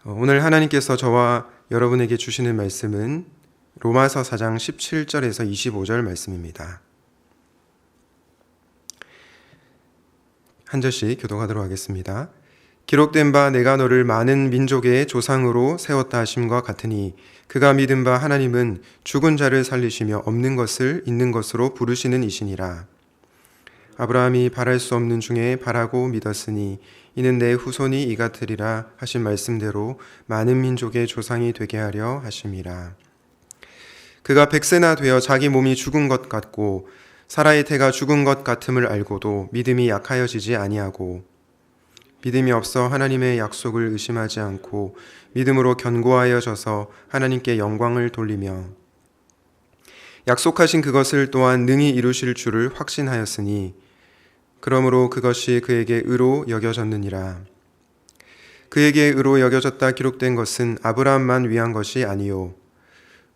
오늘 하나님께서 저와 여러분에게 주시는 말씀은 로마서 4장 17절에서 25절 말씀입니다. 한 절씩 교독하도록 하겠습니다. 기록된 바 내가 너를 많은 민족의 조상으로 세웠다 하심과 같으니 그가 믿은 바 하나님은 죽은 자를 살리시며 없는 것을 있는 것으로 부르시는 이시니라. 아브라함이 바랄 수 없는 중에 바라고 믿었으니 이는 내 후손이 이같으리라 하신 말씀대로 많은 민족의 조상이 되게 하려 하심이라. 그가 100세나 되어 자기 몸이 죽은 것 같고 사라의 태가 죽은 것 같음을 알고도 믿음이 약하여지지 아니하고 믿음이 없어 하나님의 약속을 의심하지 않고 믿음으로 견고하여져서 하나님께 영광을 돌리며 약속하신 그것을 또한 능히 이루실 줄을 확신하였으니 그러므로 그것이 그에게 의로 여겨졌느니라. 그에게 의로 여겨졌다 기록된 것은 아브라함만 위한 것이 아니요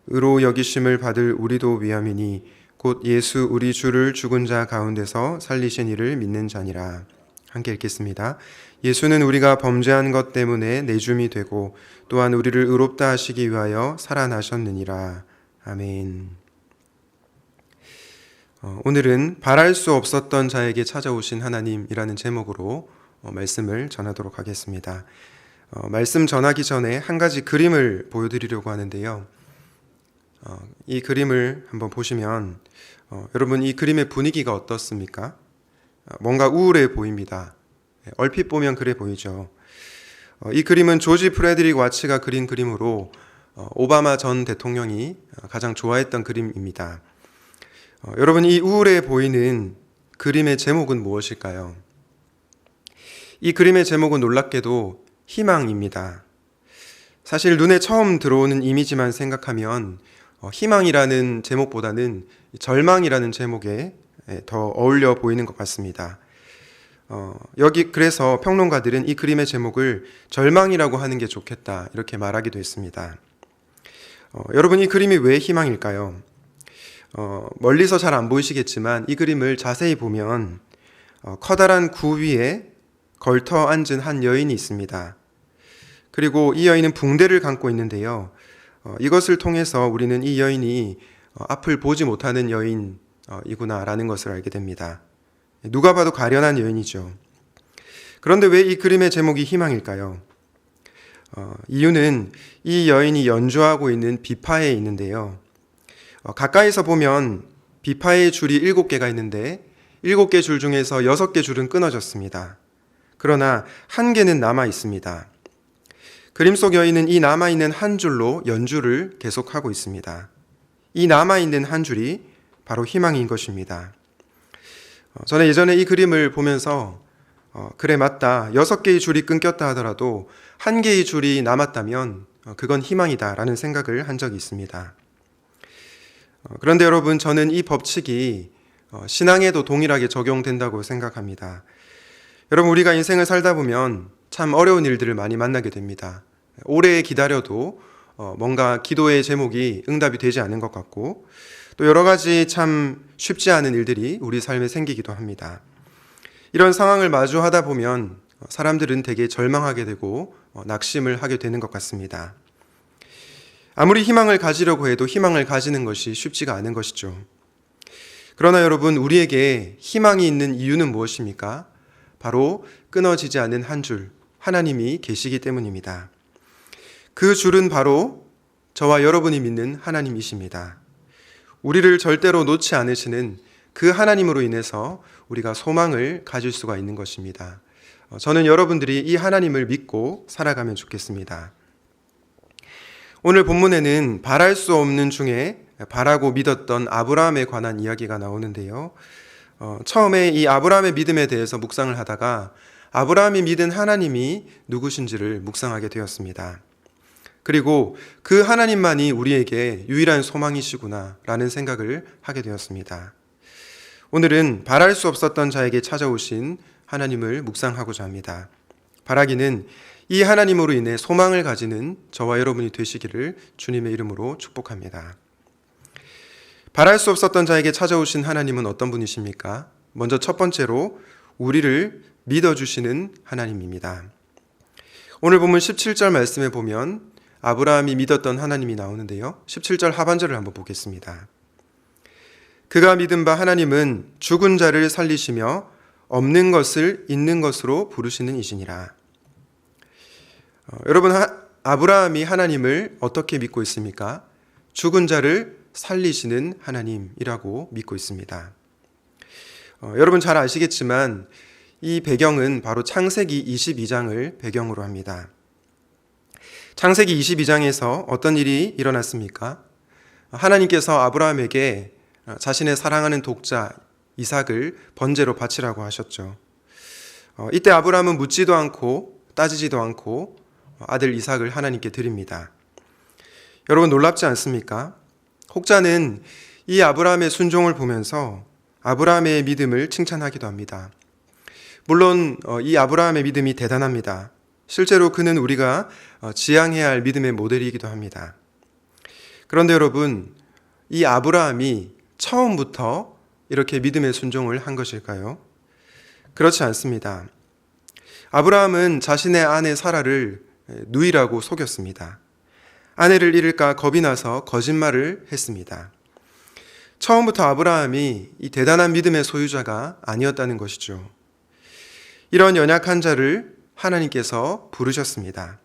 의로 여기심을 받을 우리도 위함이니 곧 예수 우리 주를 죽은 자 가운데서 살리신 이를 믿는 자니라. 함께 읽겠습니다. 예수는 우리가 범죄한 것 때문에 내줌이 되고 또한 우리를 의롭다 하시기 위하여 살아나셨느니라. 아멘. 오늘은 바랄 수 없었던 자에게 찾아오신 하나님이라는 제목으로 말씀을 전하도록 하겠습니다. 말씀 전하기 전에 한 가지 그림을 보여드리려고 하는데요. 이 그림을 한번 보시면 여러분 이 그림의 분위기가 어떻습니까? 뭔가 우울해 보입니다. 얼핏 보면 그래 보이죠. 이 그림은 조지 프레드릭 와츠가 그린 그림으로 오바마 전 대통령이 가장 좋아했던 그림입니다. 여러분 이 우울해 보이는 그림의 제목은 무엇일까요? 이 그림의 제목은 놀랍게도 희망입니다. 사실 눈에 처음 들어오는 이미지만 생각하면 희망이라는 제목보다는 절망이라는 제목에 더 어울려 보이는 것 같습니다. 그래서 평론가들은 이 그림의 제목을 절망이라고 하는 게 좋겠다 이렇게 말하기도 했습니다. 여러분 이 그림이 왜 희망일까요? 멀리서 잘 안 보이시겠지만 이 그림을 자세히 보면 커다란 구 위에 걸터 앉은 한 여인이 있습니다. 그리고 이 여인은 붕대를 감고 있는데요. 이것을 통해서 우리는 이 여인이 앞을 보지 못하는 여인이구나라는 것을 알게 됩니다. 누가 봐도 가련한 여인이죠. 그런데 왜 이 그림의 제목이 희망일까요? 이유는 이 여인이 연주하고 있는 비파에 있는데요. 가까이서 보면 비파의 줄이 7개가 있는데 7개 줄 중에서 6개 줄은 끊어졌습니다. 그러나 한 개는 남아 있습니다. 그림 속 여인은 이 남아있는 한 줄로 연주를 계속하고 있습니다. 이 남아있는 한 줄이 바로 희망인 것입니다. 저는 예전에 이 그림을 보면서 그래 맞다. 6개의 줄이 끊겼다 하더라도 한 개의 줄이 남았다면 그건 희망이다 라는 생각을 한 적이 있습니다. 그런데 여러분 저는 이 법칙이 신앙에도 동일하게 적용된다고 생각합니다. 여러분 우리가 인생을 살다 보면 참 어려운 일들을 많이 만나게 됩니다. 오래 기다려도 뭔가 기도의 제목이 응답이 되지 않은 것 같고 또 여러 가지 참 쉽지 않은 일들이 우리 삶에 생기기도 합니다. 이런 상황을 마주하다 보면 사람들은 되게 절망하게 되고 낙심을 하게 되는 것 같습니다. 아무리 희망을 가지려고 해도 희망을 가지는 것이 쉽지가 않은 것이죠. 그러나 여러분 우리에게 희망이 있는 이유는 무엇입니까? 바로 끊어지지 않는 한 줄, 하나님이 계시기 때문입니다. 그 줄은 바로 저와 여러분이 믿는 하나님이십니다. 우리를 절대로 놓지 않으시는 그 하나님으로 인해서 우리가 소망을 가질 수가 있는 것입니다. 저는 여러분들이 이 하나님을 믿고 살아가면 좋겠습니다. 오늘 본문에는 바랄 수 없는 중에 바라고 믿었던 아브라함에 관한 이야기가 나오는데요. 처음에 이 아브라함의 믿음에 대해서 묵상을 하다가 아브라함이 믿은 하나님이 누구신지를 묵상하게 되었습니다. 그리고 그 하나님만이 우리에게 유일한 소망이시구나 라는 생각을 하게 되었습니다. 오늘은 바랄 수 없었던 자에게 찾아오신 하나님을 묵상하고자 합니다. 바라기는 이 하나님으로 인해 소망을 가지는 저와 여러분이 되시기를 주님의 이름으로 축복합니다. 바랄 수 없었던 자에게 찾아오신 하나님은 어떤 분이십니까? 먼저 첫 번째로 우리를 믿어주시는 하나님입니다. 오늘 본문 17절 말씀에 보면 아브라함이 믿었던 하나님이 나오는데요. 17절 하반절을 한번 보겠습니다. 그가 믿은 바 하나님은 죽은 자를 살리시며 없는 것을 있는 것으로 부르시는 이시니라. 여러분, 아브라함이 하나님을 어떻게 믿고 있습니까? 죽은 자를 살리시는 하나님이라고 믿고 있습니다. 여러분 잘 아시겠지만 이 배경은 바로 창세기 22장을 배경으로 합니다. 창세기 22장에서 어떤 일이 일어났습니까? 하나님께서 아브라함에게 자신의 사랑하는 독자 이삭을 번제로 바치라고 하셨죠. 이때 아브라함은 묻지도 않고 따지지도 않고 아들 이삭을 하나님께 드립니다. 여러분 놀랍지 않습니까? 혹자는 이 아브라함의 순종을 보면서 아브라함의 믿음을 칭찬하기도 합니다. 물론 이 아브라함의 믿음이 대단합니다. 실제로 그는 우리가 지향해야 할 믿음의 모델이기도 합니다. 그런데 여러분, 이 아브라함이 처음부터 이렇게 믿음의 순종을 한 것일까요? 그렇지 않습니다. 아브라함은 자신의 아내 사라를 누이라고 속였습니다. 아내를 잃을까 겁이 나서 거짓말을 했습니다. 처음부터 아브라함이 이 대단한 믿음의 소유자가 아니었다는 것이죠. 이런 연약한 자를 하나님께서 부르셨습니다.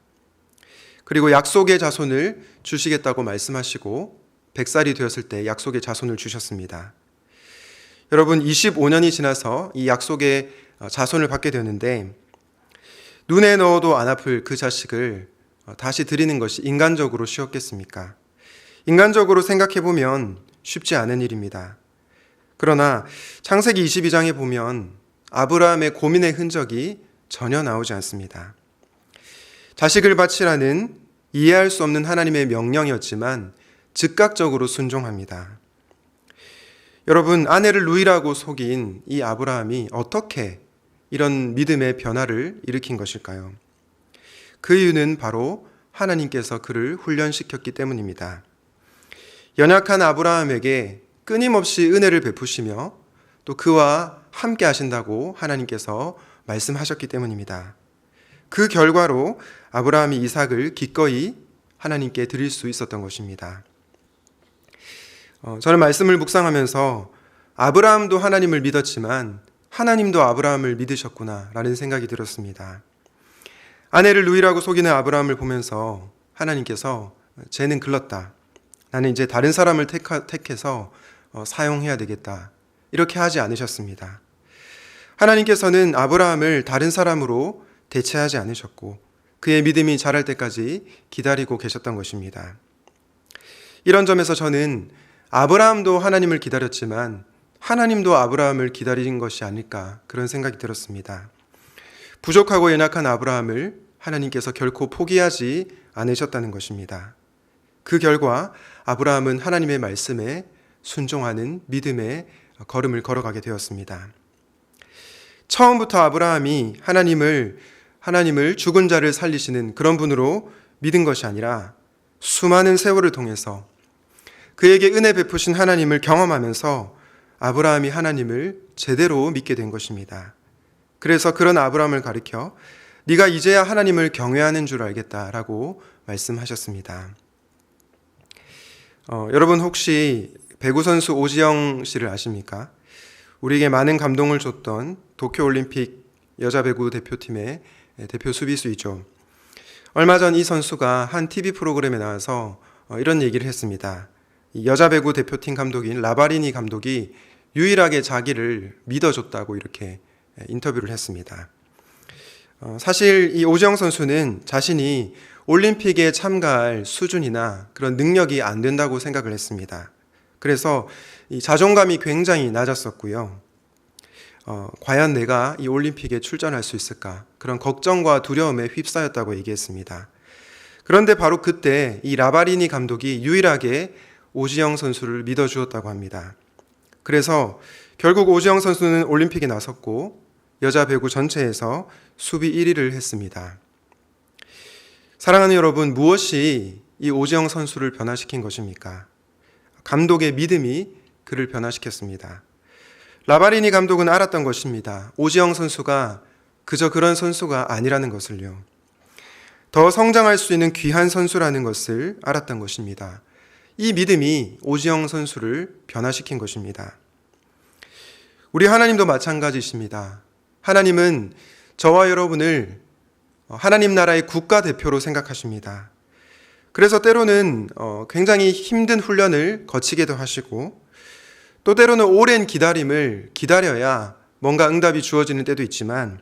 그리고 약속의 자손을 주시겠다고 말씀하시고 100살이 되었을 때 약속의 자손을 주셨습니다. 여러분 25년이 지나서 이 약속의 자손을 받게 되었는데 눈에 넣어도 안 아플 그 자식을 다시 드리는 것이 인간적으로 쉬웠겠습니까? 인간적으로 생각해보면 쉽지 않은 일입니다. 그러나 창세기 22장에 보면 아브라함의 고민의 흔적이 전혀 나오지 않습니다. 자식을 바치라는 이해할 수 없는 하나님의 명령이었지만 즉각적으로 순종합니다. 여러분, 아내를 누이라고 속인 이 아브라함이 어떻게 이런 믿음의 변화를 일으킨 것일까요? 그 이유는 바로 하나님께서 그를 훈련시켰기 때문입니다. 연약한 아브라함에게 끊임없이 은혜를 베푸시며 또 그와 함께 하신다고 하나님께서 말씀하셨기 때문입니다. 그 결과로 아브라함이 이삭을 기꺼이 하나님께 드릴 수 있었던 것입니다. 저는 말씀을 묵상하면서 아브라함도 하나님을 믿었지만 하나님도 아브라함을 믿으셨구나 라는 생각이 들었습니다. 아내를 누이라고 속이는 아브라함을 보면서 하나님께서 쟤는 글렀다. 나는 이제 다른 사람을 택해서 사용해야 되겠다. 이렇게 하지 않으셨습니다. 하나님께서는 아브라함을 다른 사람으로 대체하지 않으셨고 그의 믿음이 자랄 때까지 기다리고 계셨던 것입니다. 이런 점에서 저는 아브라함도 하나님을 기다렸지만 하나님도 아브라함을 기다린 것이 아닐까 그런 생각이 들었습니다. 부족하고 연약한 아브라함을 하나님께서 결코 포기하지 않으셨다는 것입니다. 그 결과 아브라함은 하나님의 말씀에 순종하는 믿음의 걸음을 걸어가게 되었습니다. 처음부터 아브라함이 하나님을 죽은 자를 살리시는 그런 분으로 믿은 것이 아니라 수많은 세월을 통해서 그에게 은혜 베푸신 하나님을 경험하면서 아브라함이 하나님을 제대로 믿게 된 것입니다. 그래서 그런 아브라함을 가리켜 네가 이제야 하나님을 경외하는 줄 알겠다라고 말씀하셨습니다. 여러분 혹시 배구 선수 오지영 씨를 아십니까? 우리에게 많은 감동을 줬던 도쿄올림픽 여자 배구 대표팀의 대표 수비수이죠. 얼마 전 이 선수가 한 TV 프로그램에 나와서 이런 얘기를 했습니다. 여자 배구 대표팀 감독인 라바리니 감독이 유일하게 자기를 믿어줬다고 이렇게 인터뷰를 했습니다. 사실 이 오지영 선수는 자신이 올림픽에 참가할 수준이나 그런 능력이 안 된다고 생각을 했습니다. 그래서 이 자존감이 굉장히 낮았었고요. 과연 내가 이 올림픽에 출전할 수 있을까? 그런 걱정과 두려움에 휩싸였다고 얘기했습니다. 그런데 바로 그때 이 라바리니 감독이 유일하게 오지영 선수를 믿어주었다고 합니다. 그래서 결국 오지영 선수는 올림픽에 나섰고 여자 배구 전체에서 수비 1위를 했습니다. 사랑하는 여러분, 무엇이 이 오지영 선수를 변화시킨 것입니까? 감독의 믿음이 그를 변화시켰습니다. 라바리니 감독은 알았던 것입니다. 오지영 선수가 그저 그런 선수가 아니라는 것을요. 더 성장할 수 있는 귀한 선수라는 것을 알았던 것입니다. 이 믿음이 오지영 선수를 변화시킨 것입니다. 우리 하나님도 마찬가지십니다. 하나님은 저와 여러분을 하나님 나라의 국가대표로 생각하십니다. 그래서 때로는 굉장히 힘든 훈련을 거치게도 하시고 또 때로는 오랜 기다림을 기다려야 뭔가 응답이 주어지는 때도 있지만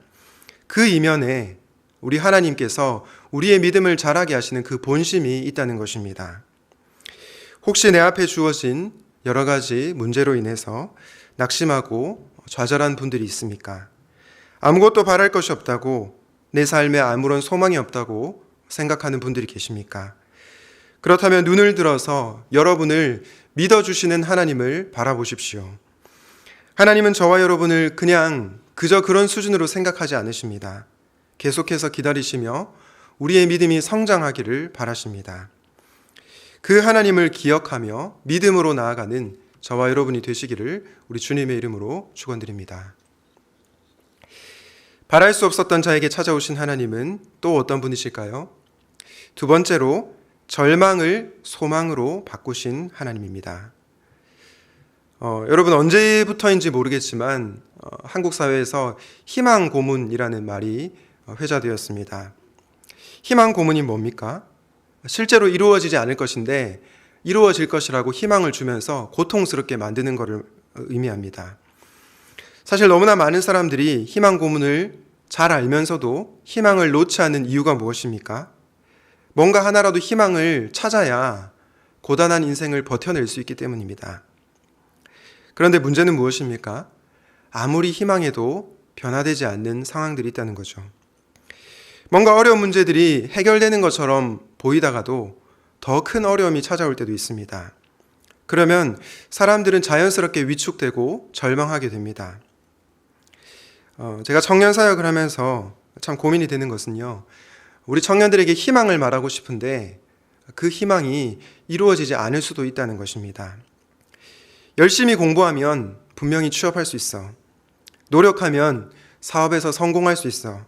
그 이면에 우리 하나님께서 우리의 믿음을 자라게 하시는 그 본심이 있다는 것입니다. 혹시 내 앞에 주어진 여러 가지 문제로 인해서 낙심하고 좌절한 분들이 있습니까? 아무것도 바랄 것이 없다고, 내 삶에 아무런 소망이 없다고 생각하는 분들이 계십니까? 그렇다면 눈을 들어서 여러분을 믿어주시는 하나님을 바라보십시오. 하나님은 저와 여러분을 그냥 그저 그런 수준으로 생각하지 않으십니다. 계속해서 기다리시며 우리의 믿음이 성장하기를 바라십니다. 그 하나님을 기억하며 믿음으로 나아가는 저와 여러분이 되시기를 우리 주님의 이름으로 축원드립니다. 바랄 수 없었던 자에게 찾아오신 하나님은 또 어떤 분이실까요? 두 번째로 절망을 소망으로 바꾸신 하나님입니다. 여러분 언제부터인지 모르겠지만 한국 사회에서 희망 고문이라는 말이 회자되었습니다. 희망 고문이 뭡니까? 실제로 이루어지지 않을 것인데 이루어질 것이라고 희망을 주면서 고통스럽게 만드는 것을 의미합니다. 사실 너무나 많은 사람들이 희망 고문을 잘 알면서도 희망을 놓지 않는 이유가 무엇입니까? 뭔가 하나라도 희망을 찾아야 고단한 인생을 버텨낼 수 있기 때문입니다. 그런데 문제는 무엇입니까? 아무리 희망해도 변화되지 않는 상황들이 있다는 거죠. 뭔가 어려운 문제들이 해결되는 것처럼 보이다가도 더 큰 어려움이 찾아올 때도 있습니다. 그러면 사람들은 자연스럽게 위축되고 절망하게 됩니다. 제가 청년 사역을 하면서 참 고민이 되는 것은요, 우리 청년들에게 희망을 말하고 싶은데 그 희망이 이루어지지 않을 수도 있다는 것입니다. 열심히 공부하면 분명히 취업할 수 있어. 노력하면 사업에서 성공할 수 있어.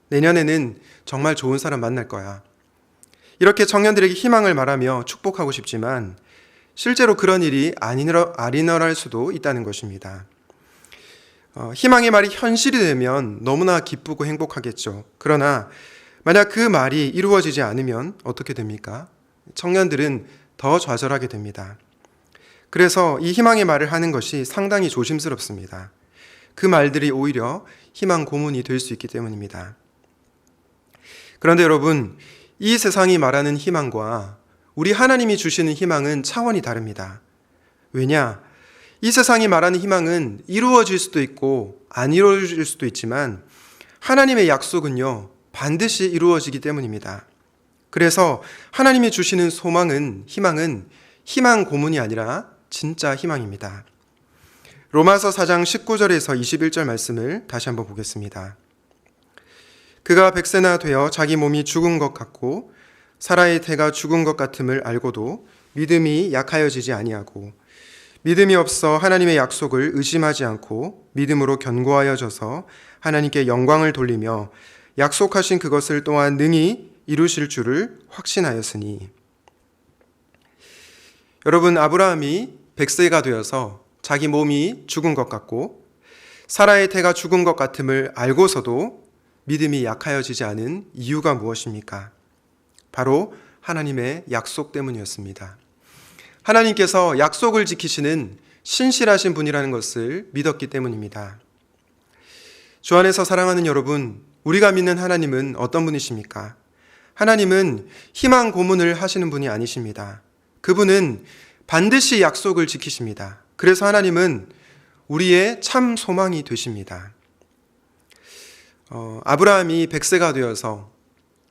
내년에는 정말 좋은 사람 만날 거야. 이렇게 청년들에게 희망을 말하며 축복하고 싶지만 실제로 그런 일이 아니너랄 수도 있다는 것입니다. 희망의 말이 현실이 되면 너무나 기쁘고 행복하겠죠. 그러나 만약 그 말이 이루어지지 않으면 어떻게 됩니까? 청년들은 더 좌절하게 됩니다. 그래서 이 희망의 말을 하는 것이 상당히 조심스럽습니다. 그 말들이 오히려 희망 고문이 될 수 있기 때문입니다. 그런데 여러분, 이 세상이 말하는 희망과 우리 하나님이 주시는 희망은 차원이 다릅니다. 왜냐? 이 세상이 말하는 희망은 이루어질 수도 있고 안 이루어질 수도 있지만 하나님의 약속은요, 반드시 이루어지기 때문입니다. 그래서 하나님이 주시는 희망은 희망 고문이 아니라 진짜 희망입니다. 로마서 4장 19절에서 21절 말씀을 다시 한번 보겠습니다. 그가 백세나 되어 자기 몸이 죽은 것 같고 사라의 태가 죽은 것 같음을 알고도 믿음이 약하여지지 아니하고 믿음이 없어 하나님의 약속을 의심하지 않고 믿음으로 견고하여져서 하나님께 영광을 돌리며 약속하신 그것을 또한 능히 이루실 줄을 확신하였으니. 여러분, 아브라함이 100세가 되어서 자기 몸이 죽은 것 같고 사라의 태가 죽은 것 같음을 알고서도 믿음이 약하여지지 않은 이유가 무엇입니까? 바로 하나님의 약속 때문이었습니다. 하나님께서 약속을 지키시는 신실하신 분이라는 것을 믿었기 때문입니다. 주 안에서 사랑하는 여러분, 우리가 믿는 하나님은 어떤 분이십니까? 하나님은 희망 고문을 하시는 분이 아니십니다. 그분은 반드시 약속을 지키십니다. 그래서 하나님은 우리의 참 소망이 되십니다. 아브라함이 100세가 되어서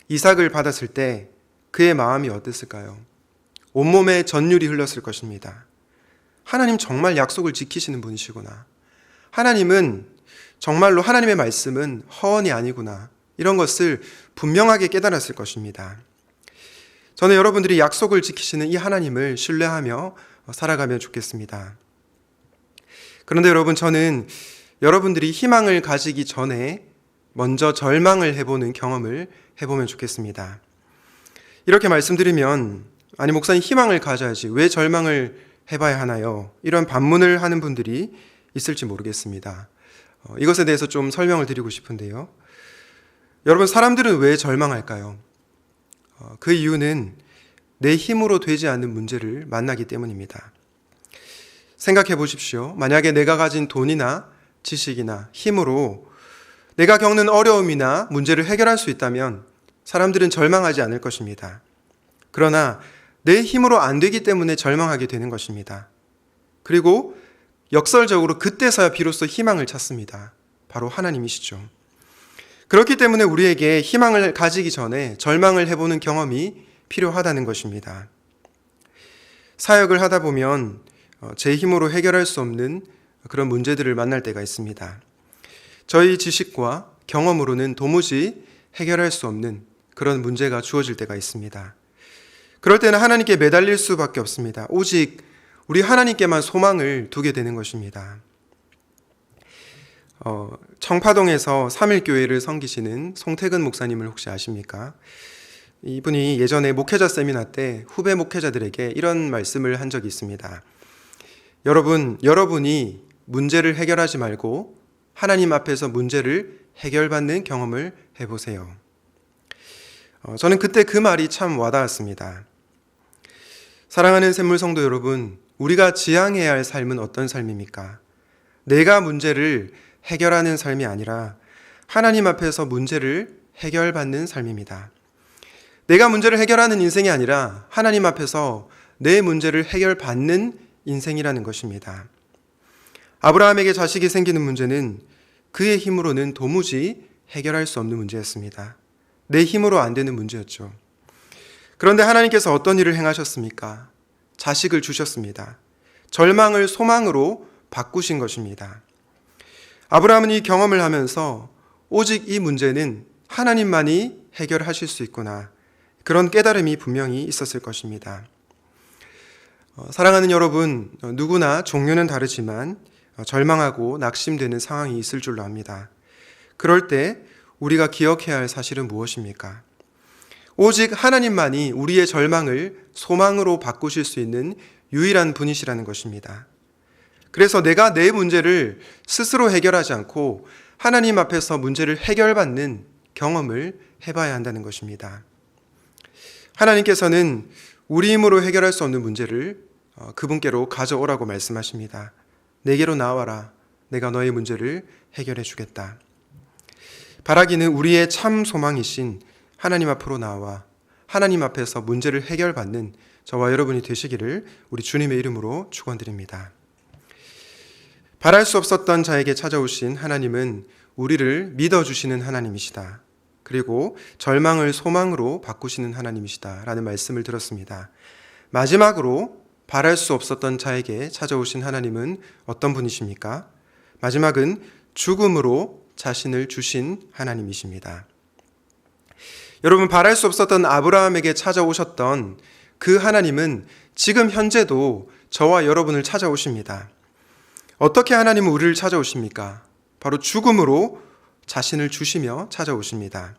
이삭을 받았을 때 그의 마음이 어땠을까요? 온몸에 전율이 흘렀을 것입니다. 하나님 정말 약속을 지키시는 분이시구나. 하나님은 정말로 하나님의 말씀은 허언이 아니구나. 이런 것을 분명하게 깨달았을 것입니다. 저는 여러분들이 약속을 지키시는 이 하나님을 신뢰하며 살아가면 좋겠습니다. 그런데 여러분, 저는 여러분들이 희망을 가지기 전에 먼저 절망을 해보는 경험을 해보면 좋겠습니다. 이렇게 말씀드리면 아니 목사님 희망을 가져야지 왜 절망을 해봐야 하나요? 이런 반문을 하는 분들이 있을지 모르겠습니다. 이것에 대해서 좀 설명을 드리고 싶은데요. 여러분, 사람들은 왜 절망할까요? 그 이유는 내 힘으로 되지 않는 문제를 만나기 때문입니다. 생각해 보십시오. 만약에 내가 가진 돈이나 지식이나 힘으로 내가 겪는 어려움이나 문제를 해결할 수 있다면 사람들은 절망하지 않을 것입니다. 그러나 내 힘으로 안 되기 때문에 절망하게 되는 것입니다. 그리고 역설적으로 그때서야 비로소 희망을 찾습니다. 바로 하나님이시죠. 그렇기 때문에 우리에게 희망을 가지기 전에 절망을 해보는 경험이 필요하다는 것입니다. 사역을 하다 보면 제 힘으로 해결할 수 없는 그런 문제들을 만날 때가 있습니다. 저희 지식과 경험으로는 도무지 해결할 수 없는 그런 문제가 주어질 때가 있습니다. 그럴 때는 하나님께 매달릴 수밖에 없습니다. 오직 우리 하나님께만 소망을 두게 되는 것입니다. 청파동에서 3일교회를 섬기시는 송태근 목사님을 혹시 아십니까? 이분이 예전에 목회자 세미나 때 후배 목회자들에게 이런 말씀을 한 적이 있습니다. 여러분이 문제를 해결하지 말고 하나님 앞에서 문제를 해결받는 경험을 해보세요. 저는 그때 그 말이 참 와닿았습니다. 사랑하는 샘물 성도 여러분, 우리가 지향해야 할 삶은 어떤 삶입니까? 내가 문제를 해결하는 삶이 아니라 하나님 앞에서 문제를 해결받는 삶입니다. 내가 문제를 해결하는 인생이 아니라 하나님 앞에서 내 문제를 해결받는 인생이라는 것입니다. 아브라함에게 자식이 생기는 문제는 그의 힘으로는 도무지 해결할 수 없는 문제였습니다. 내 힘으로 안 되는 문제였죠. 그런데 하나님께서 어떤 일을 행하셨습니까? 자식을 주셨습니다. 절망을 소망으로 바꾸신 것입니다. 아브라함은 이 경험을 하면서 오직 이 문제는 하나님만이 해결하실 수 있구나. 그런 깨달음이 분명히 있었을 것입니다. 사랑하는 여러분, 누구나 종류는 다르지만 절망하고 낙심되는 상황이 있을 줄로 압니다. 그럴 때 우리가 기억해야 할 사실은 무엇입니까? 오직 하나님만이 우리의 절망을 소망으로 바꾸실 수 있는 유일한 분이시라는 것입니다. 그래서 내가 내 문제를 스스로 해결하지 않고 하나님 앞에서 문제를 해결받는 경험을 해봐야 한다는 것입니다. 하나님께서는 우리 힘으로 해결할 수 없는 문제를 그분께로 가져오라고 말씀하십니다. 내게로 나와라. 내가 너의 문제를 해결해 주겠다. 바라기는 우리의 참 소망이신 하나님 앞으로 나와 하나님 앞에서 문제를 해결받는 저와 여러분이 되시기를 우리 주님의 이름으로 축원드립니다. 바랄 수 없었던 자에게 찾아오신 하나님은 우리를 믿어주시는 하나님이시다. 그리고 절망을 소망으로 바꾸시는 하나님이시다 라는 말씀을 들었습니다. 마지막으로 바랄 수 없었던 자에게 찾아오신 하나님은 어떤 분이십니까? 마지막은 죽음으로 자신을 주신 하나님이십니다. 여러분, 바랄 수 없었던 아브라함에게 찾아오셨던 그 하나님은 지금 현재도 저와 여러분을 찾아오십니다. 어떻게 하나님은 우리를 찾아오십니까? 바로 죽음으로 자신을 주시며 찾아오십니다.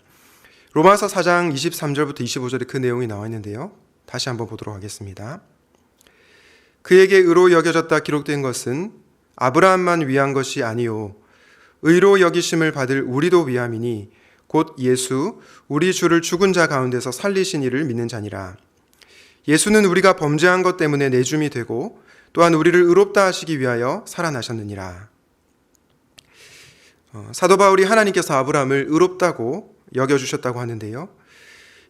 로마서 4장 23절부터 25절에 그 내용이 나와 있는데요. 다시 한번 보도록 하겠습니다. 그에게 의로 여겨졌다 기록된 것은 아브라함만 위한 것이 아니요 의로 여기심을 받을 우리도 위함이니 곧 예수 우리 주를 죽은 자 가운데서 살리신 이를 믿는 자니라. 예수는 우리가 범죄한 것 때문에 내줌이 되고 또한 우리를 의롭다 하시기 위하여 살아나셨느니라. 사도 바울이 하나님께서 아브라함을 의롭다고 여겨주셨다고 하는데요.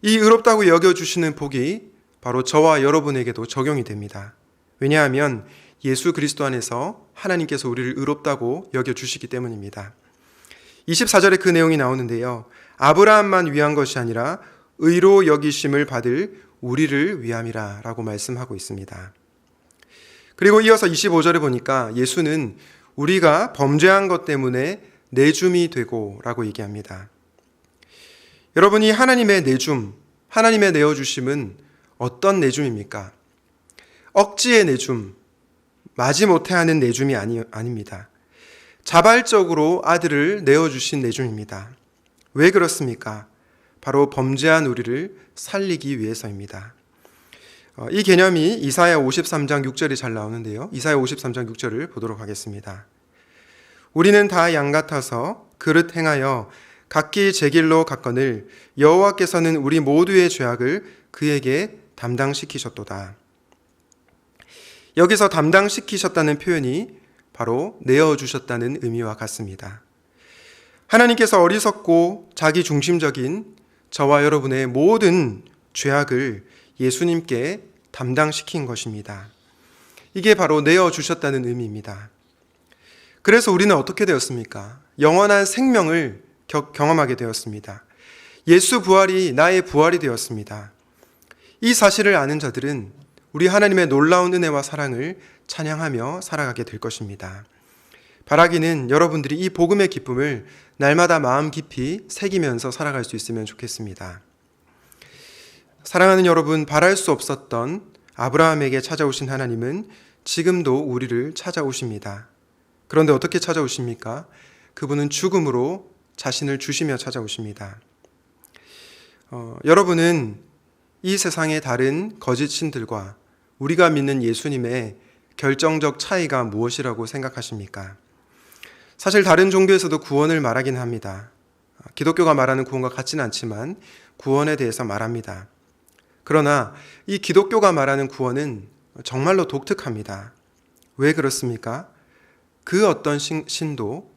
이 의롭다고 여겨주시는 복이 바로 저와 여러분에게도 적용이 됩니다. 왜냐하면 예수 그리스도 안에서 하나님께서 우리를 의롭다고 여겨주시기 때문입니다. 24절에 그 내용이 나오는데요. 아브라함만 위한 것이 아니라 의로 여기심을 받을 우리를 위함이라 라고 말씀하고 있습니다. 그리고 이어서 25절에 보니까 예수는 우리가 범죄한 것 때문에 내줌이 되고 라고 얘기합니다. 여러분이 하나님의 내줌, 하나님의 내어주심은 어떤 내줌입니까? 억지의 내줌, 마지못해 하는 내줌이 아닙니다. 자발적으로 아들을 내어주신 내줌입니다. 왜 그렇습니까? 바로 범죄한 우리를 살리기 위해서입니다. 이 개념이 이사야 53장 6절이 잘 나오는데요. 이사야 53장 6절을 보도록 하겠습니다. 우리는 다 양 같아서 그릇 행하여 각기 제 길로 갔거늘 여호와께서는 우리 모두의 죄악을 그에게 담당시키셨도다. 여기서 담당시키셨다는 표현이 바로 내어주셨다는 의미와 같습니다. 하나님께서 어리석고 자기중심적인 저와 여러분의 모든 죄악을 예수님께 담당시킨 것입니다. 이게 바로 내어주셨다는 의미입니다. 그래서 우리는 어떻게 되었습니까? 영원한 생명을 경험하게 되었습니다. 예수 부활이 나의 부활이 되었습니다. 이 사실을 아는 자들은 우리 하나님의 놀라운 은혜와 사랑을 찬양하며 살아가게 될 것입니다. 바라기는 여러분들이 이 복음의 기쁨을 날마다 마음 깊이 새기면서 살아갈 수 있으면 좋겠습니다. 사랑하는 여러분, 바랄 수 없었던 아브라함에게 찾아오신 하나님은 지금도 우리를 찾아오십니다. 그런데 어떻게 찾아오십니까? 그분은 죽음으로 자신을 주시며 찾아오십니다. 여러분은 이 세상의 다른 거짓 신들과 우리가 믿는 예수님의 결정적 차이가 무엇이라고 생각하십니까? 사실 다른 종교에서도 구원을 말하긴 합니다. 기독교가 말하는 구원과 같지는 않지만 구원에 대해서 말합니다. 그러나 이 기독교가 말하는 구원은 정말로 독특합니다. 왜 그렇습니까? 그 어떤 신도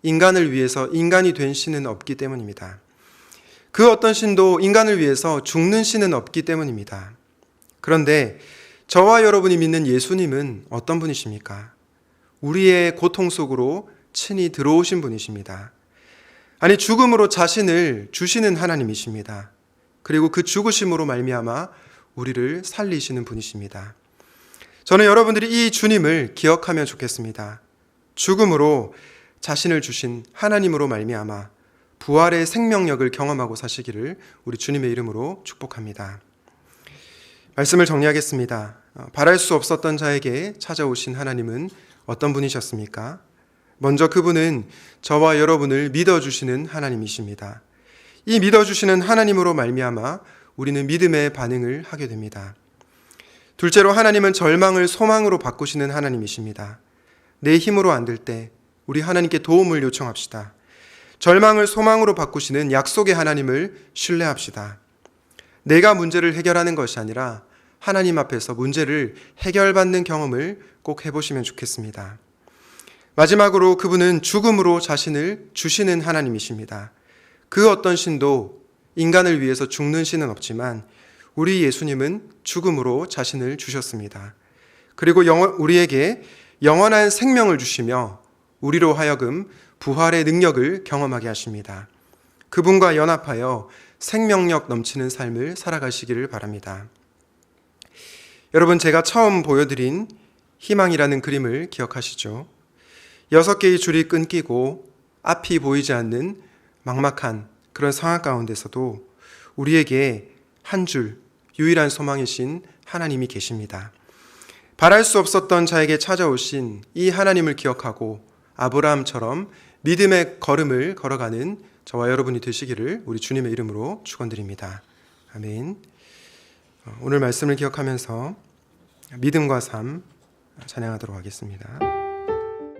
인간을 위해서 인간이 된 신은 없기 때문입니다. 그 어떤 신도 인간을 위해서 죽는 신은 없기 때문입니다. 그런데 저와 여러분이 믿는 예수님은 어떤 분이십니까? 우리의 고통 속으로 친히 들어오신 분이십니다. 아니, 죽음으로 자신을 주시는 하나님이십니다. 그리고 그 죽으심으로 말미암아 우리를 살리시는 분이십니다. 저는 여러분들이 이 주님을 기억하면 좋겠습니다. 죽음으로 자신을 주신 하나님으로 말미암아 부활의 생명력을 경험하고 사시기를 우리 주님의 이름으로 축복합니다. 말씀을 정리하겠습니다. 바랄 수 없었던 자에게 찾아오신 하나님은 어떤 분이셨습니까? 먼저 그분은 저와 여러분을 믿어주시는 하나님이십니다. 이 믿어주시는 하나님으로 말미암아 우리는 믿음의 반응을 하게 됩니다. 둘째로 하나님은 절망을 소망으로 바꾸시는 하나님이십니다. 내 힘으로 안 될 때 우리 하나님께 도움을 요청합시다. 절망을 소망으로 바꾸시는 약속의 하나님을 신뢰합시다. 내가 문제를 해결하는 것이 아니라 하나님 앞에서 문제를 해결받는 경험을 꼭 해보시면 좋겠습니다. 마지막으로 그분은 죽음으로 자신을 주시는 하나님이십니다. 그 어떤 신도 인간을 위해서 죽는 신은 없지만 우리 예수님은 죽음으로 자신을 주셨습니다. 그리고 우리에게 영원한 생명을 주시며 우리로 하여금 부활의 능력을 경험하게 하십니다. 그분과 연합하여 생명력 넘치는 삶을 살아가시기를 바랍니다. 여러분, 제가 처음 보여드린 희망이라는 그림을 기억하시죠? 6개의 줄이 끊기고 앞이 보이지 않는 막막한 그런 상황 가운데서도 우리에게 한 줄 유일한 소망이신 하나님이 계십니다. 바랄 수 없었던 자에게 찾아오신 이 하나님을 기억하고 아브라함처럼 믿음의 걸음을 걸어가는 저와 여러분이 되시기를 우리 주님의 이름으로 축원드립니다. 아멘. 오늘 말씀을 기억하면서 믿음과 삶 찬양하도록 하겠습니다.